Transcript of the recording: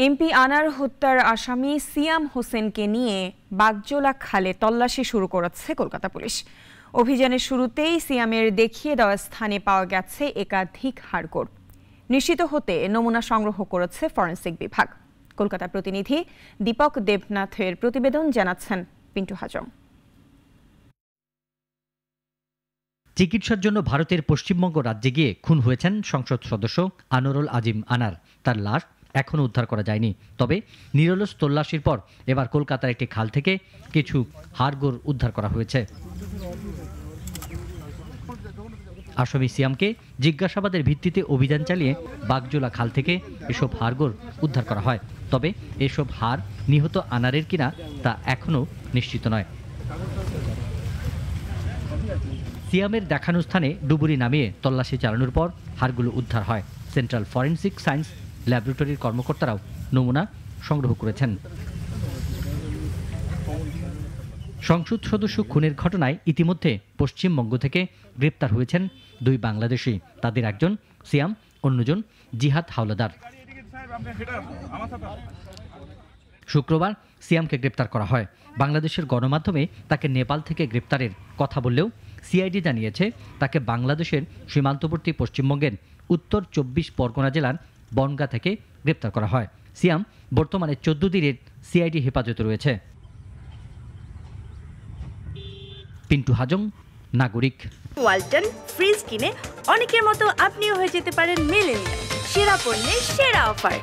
MP আনার হত্যার আসামি সিয়াম হোসেনকে নিয়ে বাগজোলা খালে তল্লাশি শুরু করেছে কলকাতা পুলিশ। অভিযানের শুরুতেই সিয়ামের দেখিয়ে দেওয়া স্থানে পাওয়া গেছে একাধিক হাড়গোড়। নিশ্চিত হতে নমুনা সংগ্রহ করেছে ফরেনসিক বিভাগ। কলকাতা প্রতিনিধি দীপক দেবনাথের প্রতিবেদন জানাচ্ছেন পিন্টু হাজং। চিকিৎসার জন্য ভারতের পশ্চিমবঙ্গ রাজ্যে গিয়ে খুন হয়েছেন সংসদ সদস্য আনোয়ারুল আজিম আনার। তার লাশ এখনও উদ্ধার করা যায়নি। তবে নিরলস তল্লাশির পর এবার কলকাতার একটি খাল থেকে কিছু হাড়গোড় উদ্ধার করা হয়েছে। আসামি সিয়ামকে জিজ্ঞাসাবাদের ভিত্তিতে অভিযান চালিয়ে বাগজোলা খাল থেকে এসব হাড়গোড় উদ্ধার করা হয়। তবে এসব হাড় নিহত আনারের কিনা তা এখনও নিশ্চিত নয়। সিয়ামের দেখানো স্থানে ডুবুরি নামিয়ে তল্লাশি চালানোর পর হাড়গুলো উদ্ধার হয়। সেন্ট্রাল ফরেনসিক সায়েন্স ল্যাবরেটরির কর্মকর্তারাও নমুনা সংগ্রহ করেছেন। সংসদ সদস্য খুনের ঘটনায় ইতিমধ্যে পশ্চিমবঙ্গ থেকে গ্রেপ্তার হয়েছেন 2 বাংলাদেশি। তাদের একজন সিয়াম, অন্যজন জিহাদ হাওলাদার। শুক্রবার সিয়ামকে গ্রেপ্তার করা হয়। বাংলাদেশের গণমাধ্যমে তাকে নেপাল থেকে গ্রেপ্তারের কথা বললেও সিআইডি জানিয়েছে তাকে বাংলাদেশের সীমান্তবর্তী পশ্চিমবঙ্গের উত্তর 24 পরগনা জেলার বনগাঁ থেকে গ্রেপ্তার করা হয়। সিয়াম বর্তমানে 14 দিনের সিআইডি হেফাজতে রয়েছে। পিন্টু হাজং, নাগরিক। ওয়ালটন ফ্রিজ কিনে অনেকের মতো আপনিও হয়ে যেতে পারেন মিলেনিয়াল। সেরা পণ্যের সেরা অফার।